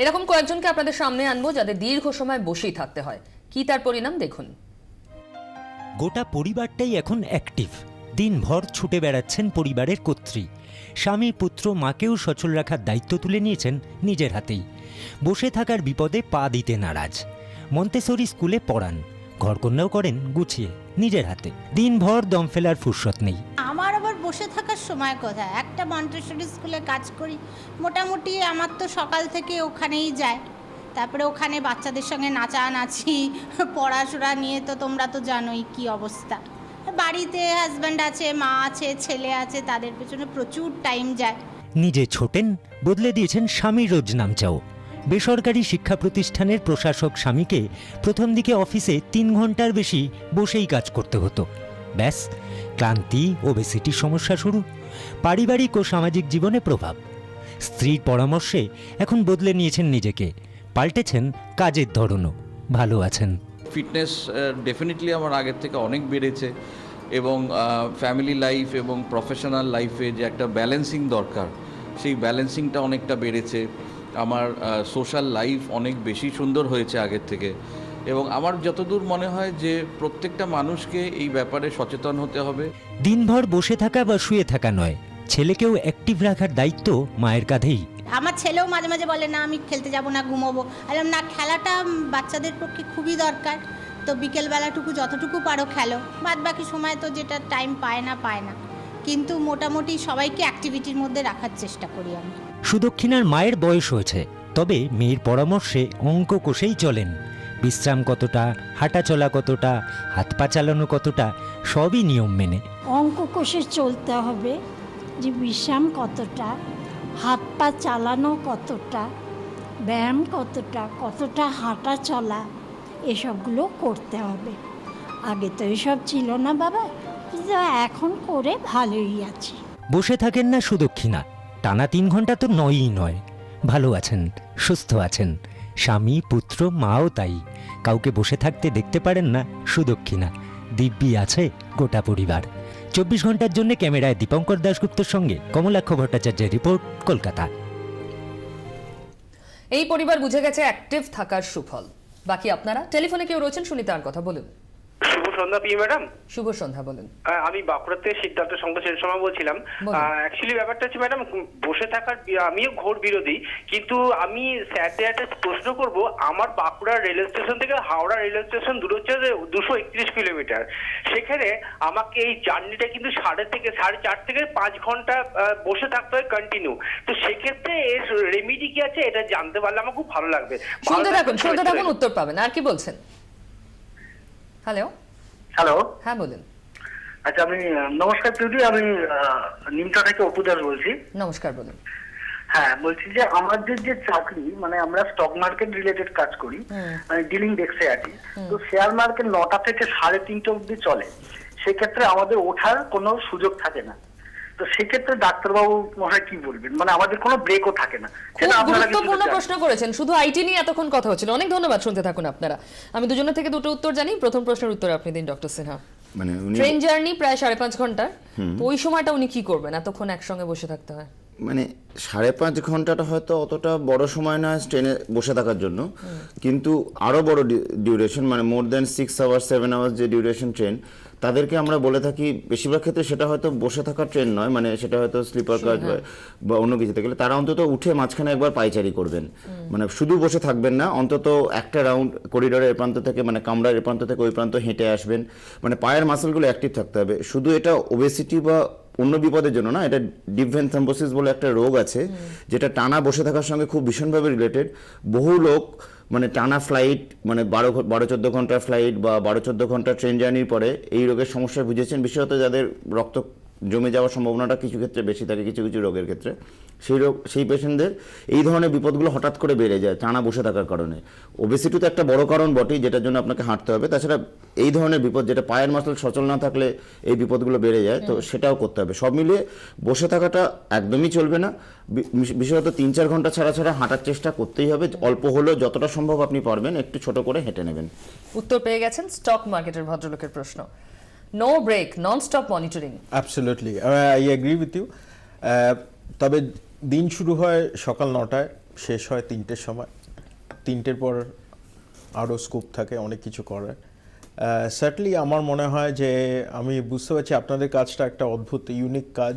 এরকম কয়েকজনকে আপনাদের সামনে আনবো যাদের দীর্ঘ সময় বসেই থাকতে হয়। কি তার পরিণাম দেখুন। গোটা পরিবারটাই এখন অ্যাক্টিভ। দিনভর ছুটে বেড়াচ্ছেন পরিবারের কর্ত্রী। স্বামী, পুত্র, মাকেও সচল রাখার দায়িত্ব তুলে নিয়েছেন নিজের হাতেই। বসে থাকার বিপদে পা দিতে নারাজ। মন্তেসরি স্কুলে পড়ান, ঘরকন্যাও করেন গুছিয়ে নিজের হাতে। দিনভর দম ফেলার ফুরসত নেই। আমার আবার বসে থাকার সময় কোথায়? একটা মন্টেসরি স্কুলে কাজ করি, মোটামুটি আমার তো সকাল থেকে ওখানেই যায়। তারপরে ওখানে বাচ্চাদের সঙ্গে নাচানাচি, পড়াশোনা নিয়ে তো তোমরা তো জানোই কি অবস্থা। বাড়িতে হাজব্যান্ড আছে, মা আছে, ছেলে আছে, তাদের পেছনে প্রচুর টাইম যায়। নিজে ছোটেন, বদলে দিয়েছেন স্বামীর রোজ নামচাও। বেসরকারি শিক্ষা প্রতিষ্ঠানের প্রশাসক স্বামীকে প্রথম দিকে অফিসে 3 ঘন্টার বেশি বসেই কাজ করতে হতো। ব্যাস, ক্লান্তি, ওবেসিটির সমস্যা শুরু। পারিবারিক ও সামাজিক জীবনে প্রভাব। স্ত্রীর পরামর্শে এখন বদলে নিয়েছেন নিজেকে, পাল্টেছেন কাজের ধরনও। ভালো আছেন। ফিটনেস ডেফিনেটলি আমার আগের থেকে অনেক বেড়েছে এবং ফ্যামিলি লাইফ এবং প্রফেশনাল লাইফে যে একটা ব্যালেন্সিং দরকার, সেই ব্যালেন্সিংটা অনেকটা বেড়েছে। আমার সোশ্যাল লাইফ অনেক বেশি সুন্দর হয়েছে আগের থেকে এবং আমার যতদূর মনে হয় যে প্রত্যেকটা মানুষকে এই ব্যাপারে সচেতন হতে হবে। দিনভর বসে থাকা বা শুয়ে থাকা নয়, ছেলেকেও অ্যাক্টিভ রাখার দায়িত্ব মায়ের কাঁধেই। আমার ছেলেও মাঝে মাঝে বলে, না আমি খেলতে যাব না, ঘুমোবো। বললাম না, খেলাটা বাচ্চাদের পক্ষে খুবই দরকার, তো বিকেলবেলাটুকু যতটুকু পারো খেলো, বাদ বাকি সময় তো যেটা টাইম পায় না, কিন্তু মোটামুটি সবাইকে অ্যাক্টিভিটির মধ্যে রাখার চেষ্টা করি আমি। সুদক্ষিণার মায়ের বয়স হয়েছে, তবে মেয়ের পরামর্শে অঙ্ক কষেই চলেন। বিশ্রাম কতটা, হাঁটা চলা কতটা, হাত পা চালানো কতটা, সবই নিয়ম মেনে। অঙ্ক কষে চলতে হবে যে বিশ্রাম কতটা, হাত পা চালানো কতটা, ব্যায়াম কতটা হাঁটা চলা, এসবগুলো করতে হবে। আগে তো এসব ছিল না বাবা, কিন্তু এখন করে ভালোই আছি। বসে থাকেন না সুদক্ষিণা, টানা 3 ঘন্টা তো নয়। ভালো আছেন, সুস্থ আছেন। স্বামী, পুত্র, মাও তাই। কাউকে বসে থাকতে দেখতে পারেন না সুদক্ষিণা। দিব্যি আছে গোটা পরিবার। 24 ঘন্টার জন্য ক্যামেরায় দীপঙ্কর দাশগুপ্তর সঙ্গে কমলাক্ষ ভট্টাচার্যের রিপোর্ট, কলকাতা। এই পরিবার বুঝে গেছে অ্যাক্টিভ থাকার সুফল। বাকি আপনারা টেলিফোনে কেউ রয়েছেন, শুনি তার কথা। বলুন। শুভ সন্ধ্যা প্রিয় ম্যাডাম। শুভ সন্ধ্যা, বলুন। আমি বাঁকুড়া থেকে সিদ্ধার্থ সংঘ শেষ সময় বলছিলাম। অ্যাকচুয়ালি ব্যাপারটা হচ্ছে ম্যাডাম, বসে থাকার আমিও ঘোর বিরোধী, কিন্তু আমি স্যারদের একটা প্রশ্ন করব। আমার বাঁকুড়া রেল স্টেশন থেকে হাওড়া রেল স্টেশন দূর হচ্ছে 231 কিলোমিটার। সেখানে আমাকে এই জার্নিটা কিন্তু 4.5 থেকে 5 ঘন্টা বসে থাকতে হয় কন্টিনিউ। তো সেক্ষেত্রে এর রেমিডি কি আছে, এটা জানতে পারলে আমার খুব ভালো লাগবে। শুনতে থাকুন, উত্তর পাবেন। আর কি বলছেন? হ্যালো। হ্যাঁ, বলুন। আচ্ছা, আমি নমস্কার দিদি, আমি নিমতা থেকে অপু দাস বলছি। নমস্কার, বলুন। হ্যাঁ, বলছি যে আমাদের যে চাকরি, মানে আমরা স্টক মার্কেট রিলেটেড কাজ করি, মানে ডিলিং ডেস্কে আছি। তো শেয়ার মার্কেট 9টা থেকে 3:30 অবধি চলে। সেক্ষেত্রে আমাদের ওঠার কোনো সুযোগ থাকে না। তো সেক্ষেত্রে ডাক্তারবাবু মনে কি বলবেন, মানে আমাদের কোনো ব্রেকও থাকে না। গুরুত্বপূর্ণ প্রশ্ন করেছেন। শুধু আইটি নিয়ে এতক্ষণ কথা হচ্ছিল। অনেক ধন্যবাদ, শুনতে থাকুন আপনারা। আমি দুজনের থেকে দুটো উত্তর জানি। প্রথম প্রশ্নের উত্তর আপনি দিন, ডক্টর সিনহা। মানে ট্রেন জার্নি প্রায় 5.5 ঘন্টার, ওই সময়টা উনি কি করবেন? এতক্ষণ একসঙ্গে বসে থাকতে হয়। মানে 5.5 ঘন্টাটা হয়তো অতটা বড় সময় নয় ট্রেনে বসে থাকার জন্য, কিন্তু আরো বড় ডিউরেশন, মানে মোর দেন 6 আওয়ার্স 7 আওয়ার্স যে ডিউরেশন ট্রেন, তাদেরকে আমরা বলে থাকি বেশিরভাগ ক্ষেত্রে সেটা হয়তো বসে থাকার ট্রেন নয়, মানে সেটা হয়তো স্লিপার কাজ বা অন্য কিছুতে গেলে তারা অন্তত উঠে মাঝখানে একবার পায়চারি করবেন। মানে শুধু বসে থাকবেন না, অন্তত একটা রাউন্ড করিডোরের প্রান্ত থেকে, মানে কামরার প্রান্ত থেকে ওই প্রান্ত হেঁটে আসবেন। মানে পায়ের মাসলগুলো অ্যাক্টিভ থাকতে হবে। শুধু এটা ওবেসিটি বা অন্য বিপদের জন্য না, এটা ডিপ ভেন থ্রম্বোসিস বলে একটা রোগ আছে, যেটা টানা বসে থাকার সঙ্গে খুব ভীষণভাবে রিলেটেড। বহু লোক মানে টানা ফ্লাইট, মানে 12-14 ঘন্টার ফ্লাইট বা 12-14 ঘন্টা ট্রেন জার্নির পরে এই রোগের সমস্যায় ভুগেছেন, বিশেষত যাদের রক্ত জমে যাওয়ার সম্ভাবনাটা কিছু ক্ষেত্রে বেশি থাকে, কিছু রোগের ক্ষেত্রে। সেই পেশেন্টদের এই ধরনের বিপদগুলো হঠাৎ করে বেড়ে যায় টানা বসে থাকার কারণে। ওবেসিটি তো একটা বড় কারণ বটেই, যেটার জন্য আপনাকে হাঁটতে হবে। তাছাড়া এই ধরনের বিপদ, যেটা পায়ের মাসল সচল না থাকলে এই বিপদগুলো বেড়ে যায়, তো সেটাও করতে হবে। সব মিলিয়ে বসে থাকাটা একদমই চলবে না। বিশেষত 3-4 ঘন্টা ছাড়া হাঁটার চেষ্টা করতেই হবে। অল্প হলেও যতটা সম্ভব আপনি পারবেন একটু ছোট করে হেঁটে নেবেন। উত্তর পেয়ে গেছেন স্টক মার্কেটের ভদ্রলোকের প্রশ্ন। No break, non stop monitoring. Absolutely, I agree with you. তবে দিন শুরু হয় সকাল 9টায়, শেষ হয় 3টের সময়। 3টের পর আরও স্কোপ থাকে অনেক কিছু করার। সার্টলি আমার মনে হয় যে আমি বুঝতে পারছি আপনাদের কাজটা একটা অদ্ভুত ইউনিক কাজ,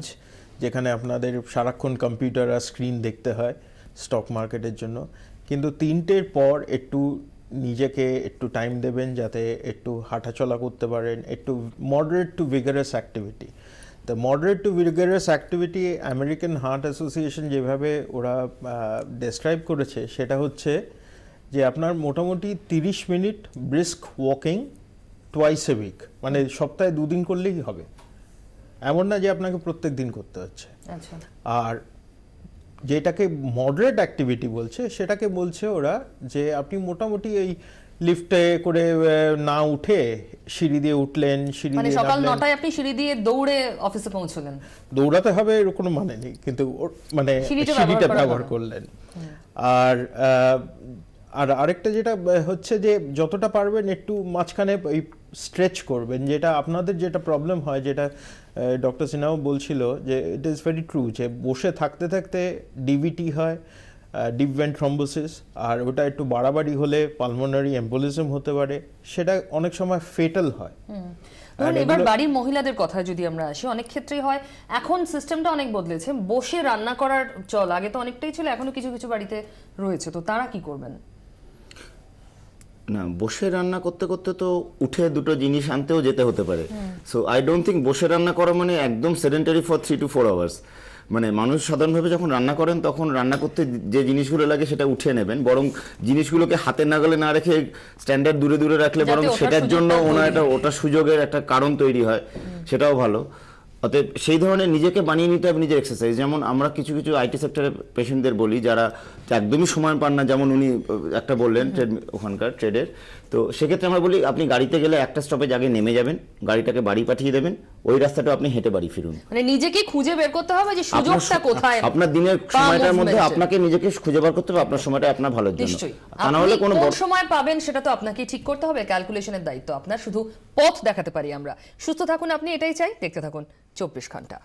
যেখানে আপনাদের সারাক্ষণ কম্পিউটার আর স্ক্রিন দেখতে হয় স্টক মার্কেটের জন্য, কিন্তু 3টের পর একটু নিজেকে একটু টাইম দেবেন যাতে একটু হাঁটাচলা করতে পারেন, একটু moderate to vigorous activity. The moderate to vigorous activity American heart association যেভাবে ওরা ডেসক্রাইব করেছে সেটা হচ্ছে যে আপনার মোটামুটি 30 minute brisk walking twice a week, মানে সপ্তাহে 2 দিন করলেই হবে, এমন না যে আপনাকে প্রত্যেক দিন করতে হচ্ছে। আচ্ছা, আর যেটাকে মডারেট অ্যাক্টিভিটি বলছে সেটাকে বলছে ওরা যে আপনি মোটামুটি এই লিফটে করে না উঠে সিঁড়ি দিয়ে উঠলেন, সিঁড়ি মানে দিয়ে সকাল নামলেন। 9টায় আপনি সিঁড়ি দিয়ে দৌড়ে অফিসে পৌঁছলেন, দৌড়াতে হবে এর কোনো মানে নেই, কিন্তু মানে সিঁড়িটা সিঁড়িটা ব্যবহার ব্যবহার করা করলেন। আর আরেকটা যেটা হচ্ছে যে যতটা পারবেন একটু মাঝখানে এই স্ট্রেচ করবেন, যেটা আপনাদের যেটা প্রবলেম হয়, যেটা ডক্টর সিনহাও বলছিল যে ইট ইজ ভেরি ট্রু, যে বসে থাকতে থাকতে ডিভিটি হয়, ডিপ ভেন্ট থ্রম্বোসিস, আর ওটা একটু বাড়াবাড়ি হলে পালমোনারি এম্বোলিজম হতে পারে, সেটা অনেক সময় ফেটাল হয়। ধরুন এবার বাড়ির মহিলাদের কথা যদি আমরা আসি, অনেক ক্ষেত্রেই হয় এখন সিস্টেমটা অনেক বদলেছে, বসে রান্না করার চল আগে তো অনেকটাই ছিল, এখনো কিছু কিছু বাড়িতে রয়েছে, তো তারা কি করবেন? না, বসে রান্না করতে করতে তো উঠে দুটো জিনিস আনতেও যেতে হতে পারে। সো আই ডোন্ট থিঙ্ক বসে রান্না করা মানে একদম সেডেন্টারি ফর 3 to 4 আওয়ার্স। মানে মানুষ সাধারণভাবে যখন রান্না করেন তখন রান্না করতে যে জিনিসগুলো লাগে সেটা উঠিয়ে নেবেন, বরং জিনিসগুলোকে হাতের নাগালে না রেখে স্ট্যান্ডার্ড দূরে দূরে রাখলে যাতে বরং ওঠার সেটার জন্য সুযোগটা ওনার তৈরি হয়। ওটা সুযোগের একটা কারণ তৈরি হয়, সেটাও ভালো। অতএব সেই ধরনের নিজেকে বানিয়ে নিতে হবে নিজের এক্সারসাইজ। যেমন আমরা কিছু কিছু আইটি সেক্টরের পেশেন্টদের বলি যারা একদমই সময় পান না, যেমন উনি একটা বললেন ট্রেড, ওখানকার ট্রেডের, তো সেক্ষেত্রে আমরা বলি আপনি গাড়িতে গেলে একটা স্টপেজ আগে নেমে যাবেন, গাড়িটাকে বাড়ি পাঠিয়ে দেবেন, ওই রাস্তাটা আপনি হেঁটে বাড়ি ফিরুন। মানে নিজেকে খুঁজে বের করতে হবে যে সুযোগটা কোথায়, আপনার দিনের বা সময়টার মধ্যে movement-এর। আপনাকে নিজেকে খুঁজে বার করতে হবে, আপনার সময়টা আপনার ভালোর জন্য। নিশ্চয়ই তা না হলে আপনি কোনো কোন সময় পাবেন সেটা তো আপনাকেই ঠিক করতে হবে, ক্যালকুলেশনের দায়িত্ব আপনার, শুধু পথ দেখাতে পারি আমরা। সুস্থ থাকুন আপনি, এটাই চাই। দেখতে থাকুন 24 ঘন্টা।